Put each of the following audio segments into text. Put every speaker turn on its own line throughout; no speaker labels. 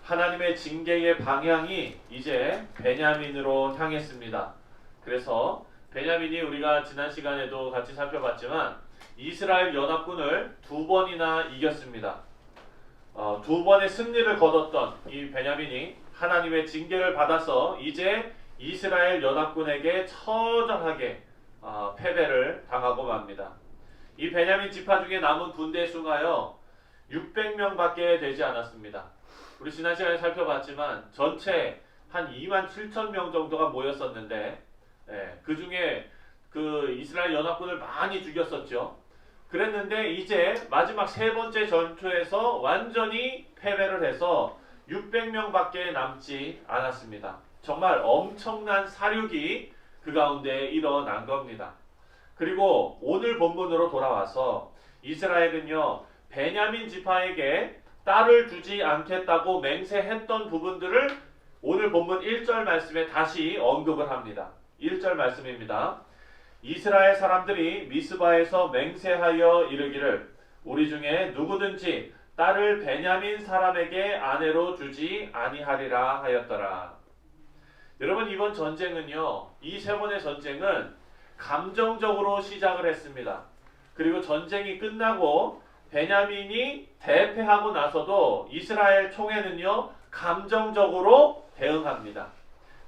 하나님의 징계의 방향이 이제 베냐민으로 향했습니다. 그래서 베냐민이 우리가 지난 시간에도 같이 살펴봤지만 이스라엘 연합군을 2번이나 이겼습니다. 2번의 승리를 거뒀던 이 베냐민이 하나님의 징계를 받아서 이제 이스라엘 연합군에게 처절하게 패배를 당하고 맙니다. 이 베냐민 지파 중에 남은 군대 수가요 600명밖에 되지 않았습니다. 우리 지난 시간에 살펴봤지만 전체 한 27,000명 정도가 모였었는데 그 중에 그 이스라엘 연합군을 많이 죽였었죠. 그랬는데 이제 마지막 세 번째 전투에서 완전히 패배를 해서 600명밖에 남지 않았습니다. 정말 엄청난 사륙이 그 가운데 일어난 겁니다. 그리고 오늘 본문으로 돌아와서 이스라엘은요 베냐민 지파에게 딸을 주지 않겠다고 맹세했던 부분들을 오늘 본문 1절 말씀에 다시 언급을 합니다. 1절 말씀입니다. 이스라엘 사람들이 미스바에서 맹세하여 이르기를 우리 중에 누구든지 딸을 베냐민 사람에게 아내로 주지 아니하리라 하였더라. 여러분 이번 전쟁은요 이 세 번의 전쟁은 감정적으로 시작을 했습니다. 그리고 전쟁이 끝나고 베냐민이 대패하고 나서도 이스라엘 총회는요 감정적으로 대응합니다.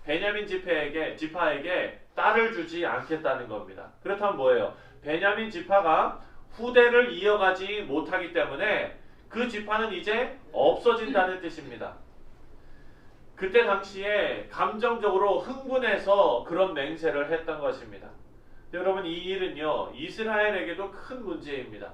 베냐민 지파에게 딸을 주지 않겠다는 겁니다. 그렇다면 뭐예요? 베냐민 지파가 후대를 이어가지 못하기 때문에 그 지파는 이제 없어진다는 뜻입니다. 그때 당시에 감정적으로 흥분해서 그런 맹세를 했던 것입니다. 여러분 이 일은요 이스라엘에게도 큰 문제입니다.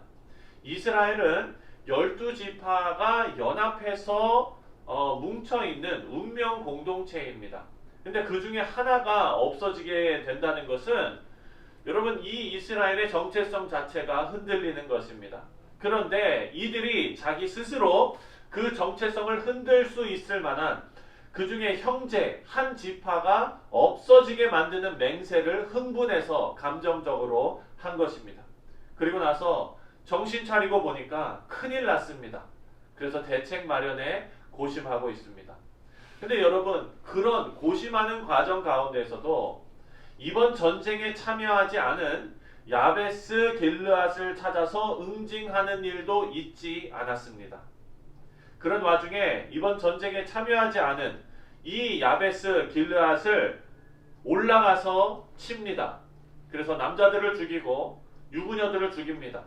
이스라엘은 12지파가 연합해서 뭉쳐있는 운명 공동체입니다. 근데 그 중에 하나가 없어지게 된다는 것은 여러분 이 이스라엘의 정체성 자체가 흔들리는 것입니다. 그런데 이들이 자기 스스로 그 정체성을 흔들 수 있을 만한 그 중에 형제 한 지파가 없어지게 만드는 맹세를 흥분해서 감정적으로 한 것입니다. 그리고 나서 정신 차리고 보니까 큰일 났습니다. 그래서 대책 마련에 고심하고 있습니다. 근데 여러분 그런 고심하는 과정 가운데서도 이번 전쟁에 참여하지 않은 야베스 길르앗을 찾아서 응징하는 일도 있지 않았습니다. 그런 와중에 이번 전쟁에 참여하지 않은 이 야베스 길르앗을 올라가서 칩니다. 그래서 남자들을 죽이고 유부녀들을 죽입니다.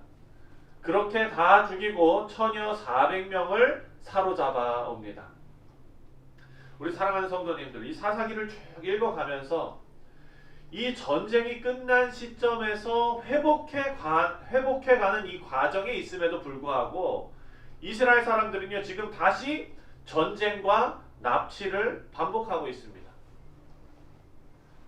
그렇게 다 죽이고 처녀 400명을 사로잡아 옵니다. 우리 사랑하는 성도님들 이 사사기를 쭉 읽어가면서 이 전쟁이 끝난 시점에서 회복해가는 이 과정에 있음에도 불구하고 이스라엘 사람들은요 지금 다시 전쟁과 납치를 반복하고 있습니다.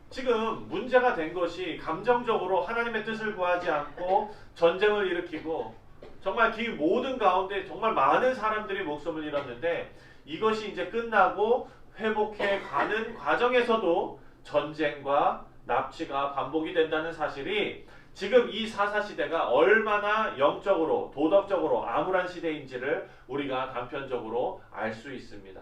지금 문제가 된 것이 감정적으로 하나님의 뜻을 구하지 않고 전쟁을 일으키고 정말 그 모든 가운데 정말 많은 사람들이 목숨을 잃었는데 이것이 이제 끝나고 회복해가는 과정에서도 전쟁과 납치가 반복이 된다는 사실이 지금 이 사사시대가 얼마나 영적으로 도덕적으로 암울한 시대인지를 우리가 단편적으로 알 수 있습니다.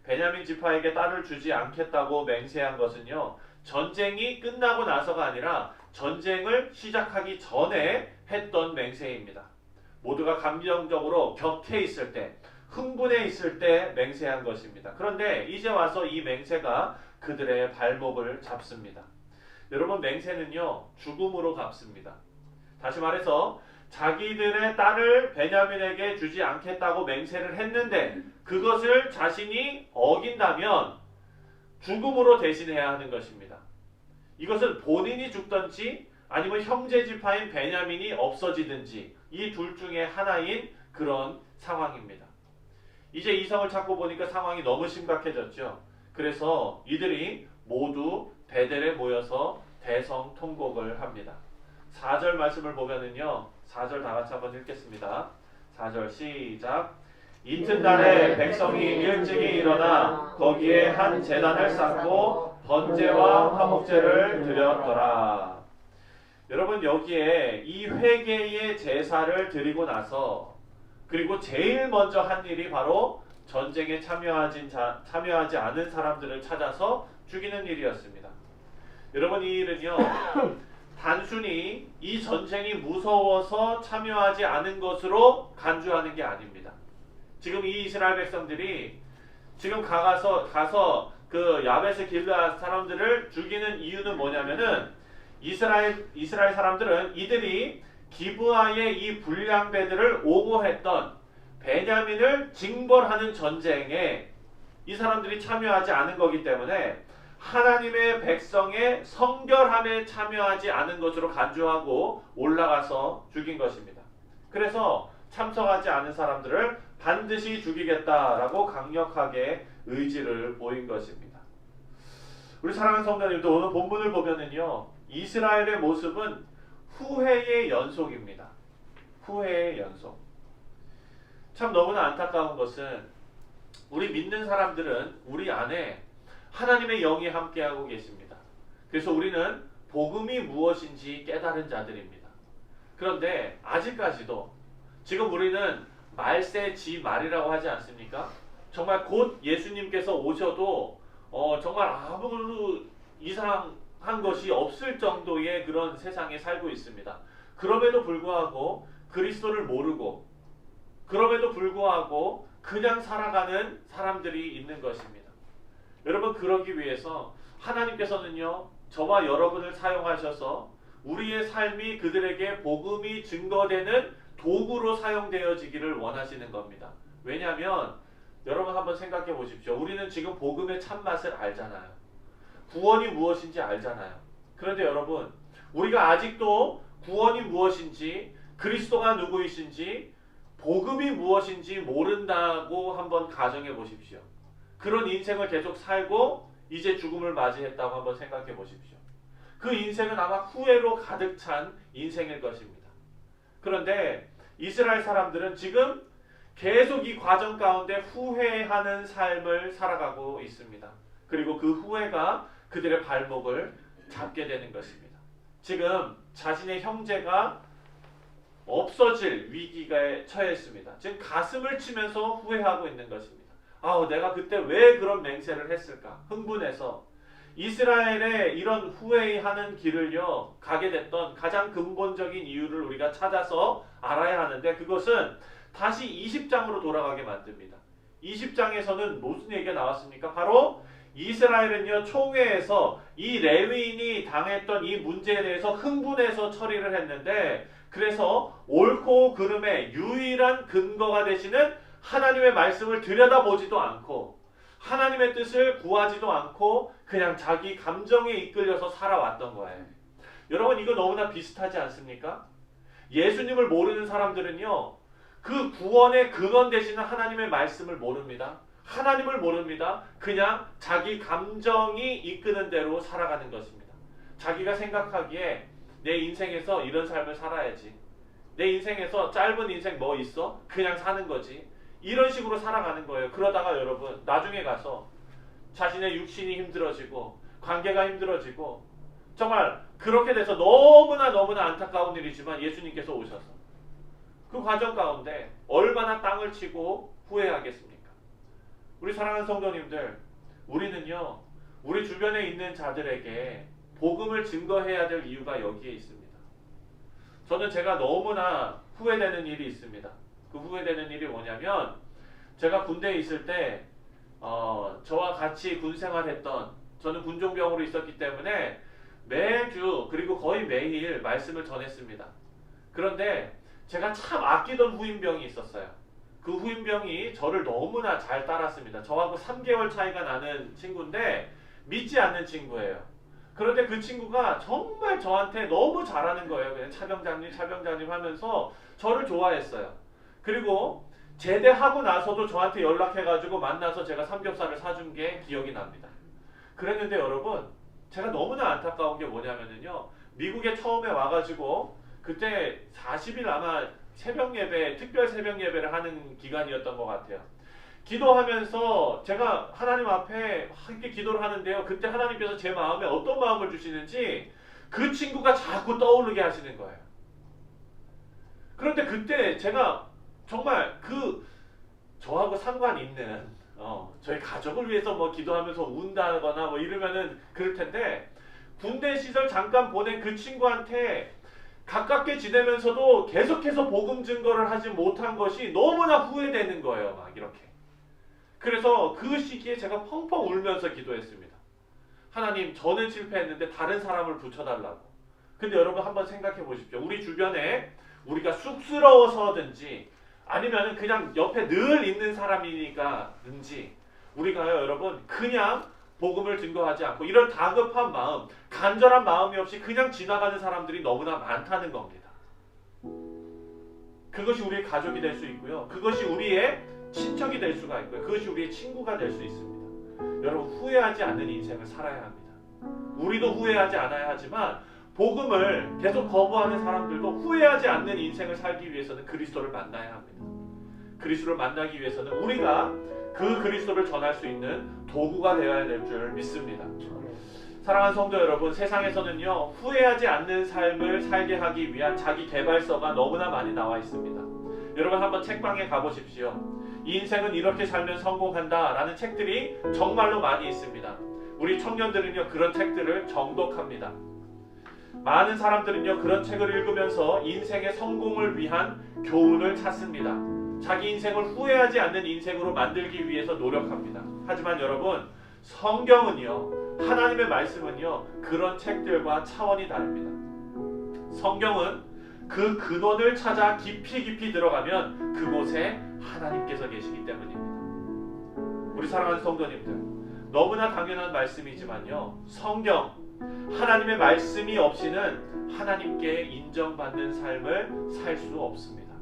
베냐민 지파에게 딸을 주지 않겠다고 맹세한 것은요 전쟁이 끝나고 나서가 아니라 전쟁을 시작하기 전에 했던 맹세입니다. 모두가 감정적으로 격해 있을 때 흥분해 있을 때 맹세한 것입니다. 그런데 이제 와서 이 맹세가 그들의 발목을 잡습니다. 여러분 맹세는요 죽음으로 갚습니다. 다시 말해서 자기들의 딸을 베냐민에게 주지 않겠다고 맹세를 했는데 그것을 자신이 어긴다면 죽음으로 대신해야 하는 것입니다. 이것은 본인이 죽든지 아니면 형제 지파인 베냐민이 없어지든지 이 둘 중에 하나인 그런 상황입니다. 이제 이성을 찾고 보니까 상황이 너무 심각해졌죠. 그래서 이들이 모두 베델에 모여서 대성통곡을 합니다. 4절 말씀을 보면은요 4절 다 같이 한번 읽겠습니다. 4절 시작. 이튿날에 백성이 일찍이 일어나 거기에 한 제단을 쌓고 번제와 화목제를 드렸더라. 여러분 여기에 이 회개의 제사를 드리고 나서 그리고 제일 먼저 한 일이 바로 전쟁에 참여하지 않은 사람들을 찾아서 죽이는 일이었습니다. 여러분, 이 일은요 단순히 이 전쟁이 무서워서 참여하지 않은 것으로 간주하는 게 아닙니다. 지금 이 이스라엘 백성들이 지금 가서 그 야베스 길르앗 사람들을 죽이는 이유는 뭐냐면은 이스라엘 사람들은 이들이 기브아의 이 불량배들을 오고했던 베냐민을 징벌하는 전쟁에 이 사람들이 참여하지 않은 거기 때문에 하나님의 백성의 성결함에 참여하지 않은 것으로 간주하고 올라가서 죽인 것입니다. 그래서 참석하지 않은 사람들을 반드시 죽이겠다라고 강력하게 의지를 보인 것입니다. 우리 사랑하는 성도님도 오늘 본문을 보면은요, 이스라엘의 모습은 후회의 연속입니다. 후회의 연속. 참 너무나 안타까운 것은 우리 믿는 사람들은 우리 안에 하나님의 영이 함께하고 계십니다. 그래서 우리는 복음이 무엇인지 깨달은 자들입니다. 그런데 아직까지도 지금 우리는 말세지말이라고 하지 않습니까? 정말 곧 예수님께서 오셔도 정말 아무 이상한 것이 없을 정도의 그런 세상에 살고 있습니다. 그럼에도 불구하고 그리스도를 모르고, 그럼에도 불구하고 그냥 살아가는 사람들이 있는 것입니다. 여러분, 그러기 위해서 하나님께서는요 저와 여러분을 사용하셔서 우리의 삶이 그들에게 복음이 증거되는 도구로 사용되어지기를 원하시는 겁니다. 왜냐하면 여러분 한번 생각해 보십시오. 우리는 지금 복음의 참맛을 알잖아요. 구원이 무엇인지 알잖아요. 그런데 여러분, 우리가 아직도 구원이 무엇인지, 그리스도가 누구이신지, 복음이 무엇인지 모른다고 한번 가정해 보십시오. 그런 인생을 계속 살고 이제 죽음을 맞이했다고 한번 생각해 보십시오. 그 인생은 아마 후회로 가득 찬 인생일 것입니다. 그런데 이스라엘 사람들은 지금 계속 이 과정 가운데 후회하는 삶을 살아가고 있습니다. 그리고 그 후회가 그들의 발목을 잡게 되는 것입니다. 지금 자신의 형제가 없어질 위기에 처했습니다. 지금 가슴을 치면서 후회하고 있는 것입니다. 내가 그때 왜 그런 맹세를 했을까? 흥분해서 이스라엘의 이런 후회하는 길을요 가게 됐던 가장 근본적인 이유를 우리가 찾아서 알아야 하는데, 그것은 다시 20장으로 돌아가게 만듭니다. 20장에서는 무슨 얘기가 나왔습니까? 바로 이스라엘은요 총회에서 이 레위인이 당했던 이 문제에 대해서 흥분해서 처리를 했는데, 그래서 옳고 그름의 유일한 근거가 되시는 하나님의 말씀을 들여다보지도 않고 하나님의 뜻을 구하지도 않고 그냥 자기 감정에 이끌려서 살아왔던 거예요. 여러분, 이거 너무나 비슷하지 않습니까? 예수님을 모르는 사람들은요 그 구원의 근원 되시는 하나님의 말씀을 모릅니다. 하나님을 모릅니다. 그냥 자기 감정이 이끄는 대로 살아가는 것입니다. 자기가 생각하기에 내 인생에서 이런 삶을 살아야지, 내 인생에서 짧은 인생 뭐 있어? 그냥 사는 거지, 이런 식으로 살아가는 거예요. 그러다가 여러분 나중에 가서 자신의 육신이 힘들어지고 관계가 힘들어지고 정말 그렇게 돼서 너무나 안타까운 일이지만 예수님께서 오셔서 그 과정 가운데 얼마나 땅을 치고 후회하겠습니까? 우리 사랑하는 성도님들, 우리는요 우리 주변에 있는 자들에게 복음을 증거해야 될 이유가 여기에 있습니다. 저는 제가 너무나 후회되는 일이 있습니다. 그 후회되는 일이 뭐냐면, 제가 군대에 있을 때 저와 같이 군 생활했던, 저는 군종병으로 있었기 때문에 매주 그리고 거의 매일 말씀을 전했습니다. 그런데 제가 참 아끼던 후임병이 있었어요. 그 후임병이 저를 너무나 잘 따랐습니다. 저하고 3개월 차이가 나는 친구인데 믿지 않는 친구예요. 그런데 그 친구가 정말 저한테 너무 잘하는 거예요. 그냥 차병장님 하면서 저를 좋아했어요. 그리고 제대하고 나서도 저한테 연락해가지고 만나서 제가 삼겹살을 사준 게 기억이 납니다. 그랬는데 여러분, 제가 너무나 안타까운 게 뭐냐면요, 미국에 처음에 와가지고 그때 40일 아마 새벽 예배, 특별 새벽 예배를 하는 기간이었던 것 같아요. 기도하면서 제가 하나님 앞에 함께 기도를 하는데요, 그때 하나님께서 제 마음에 어떤 마음을 주시는지 그 친구가 자꾸 떠오르게 하시는 거예요. 그런데 그때 제가 정말 저하고 상관 있는 저희 가족을 위해서 뭐 기도하면서 운다거나 뭐 이러면은 그럴 텐데 군대 시절 잠깐 보낸 그 친구한테 가깝게 지내면서도 계속해서 복음 증거를 하지 못한 것이 너무나 후회되는 거예요. 막 이렇게. 그래서 그 시기에 제가 펑펑 울면서 기도했습니다. 하나님, 저는 실패했는데 다른 사람을 붙여달라고. 근데 여러분 한번 생각해 보십시오. 우리 주변에 우리가 쑥스러워서든지 아니면 그냥 옆에 늘 있는 사람이니까든지 우리가요, 여러분, 그냥 복음을 증거하지 않고 이런 다급한 마음, 간절한 마음이 없이 그냥 지나가는 사람들이 너무나 많다는 겁니다. 그것이 우리의 가족이 될 수 있고요. 그것이 우리의 친척이 될 수가 있고요. 그것이 우리의 친구가 될 수 있습니다. 여러분, 후회하지 않는 인생을 살아야 합니다. 우리도 후회하지 않아야 하지만 복음을 계속 거부하는 사람들도 후회하지 않는 인생을 살기 위해서는 그리스도를 만나야 합니다. 그리스도를 만나기 위해서는 우리가 그 그리스도를 전할 수 있는 도구가 되어야 될 줄 믿습니다. 사랑하는 성도 여러분, 세상에서는요, 후회하지 않는 삶을 살게 하기 위한 자기 개발서가 너무나 많이 나와 있습니다. 여러분 한번 책방에 가보십시오. 인생은 이렇게 살면 성공한다 라는 책들이 정말로 많이 있습니다. 우리 청년들은요, 그런 책들을 정독합니다. 많은 사람들은요, 그런 책을 읽으면서 인생의 성공을 위한 교훈을 찾습니다. 자기 인생을 후회하지 않는 인생으로 만들기 위해서 노력합니다. 하지만 여러분, 성경은요, 하나님의 말씀은요, 그런 책들과 차원이 다릅니다. 성경은 그 근원을 찾아 깊이 들어가면 그곳에 하나님께서 계시기 때문입니다. 우리 사랑하는 성도님들, 너무나 당연한 말씀이지만요, 성경, 하나님의 말씀이 없이는 하나님께 인정받는 삶을 살 수 없습니다.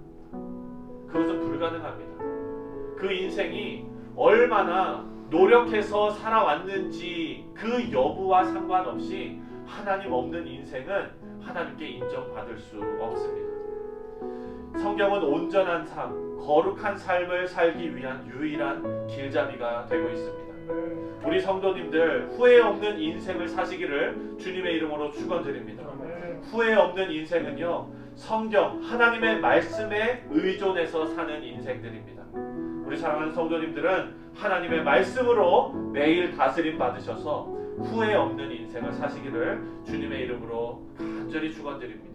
그것은 불가능합니다. 그 인생이 얼마나 노력해서 살아왔는지 그 여부와 상관없이 하나님 없는 인생은 하나님께 인정받을 수 없습니다. 성경은 온전한 삶, 거룩한 삶을 살기 위한 유일한 길잡이가 되고 있습니다. 우리 성도님들, 후회 없는 인생을 사시기를 주님의 이름으로 축원드립니다. 후회 없는 인생은요, 성경, 하나님의 말씀에 의존해서 사는 인생들입니다. 우리 사랑하는 성도님들은 하나님의 말씀으로 매일 다스림 받으셔서 후회 없는 인생을 사시기를 주님의 이름으로 간절히 축원드립니다.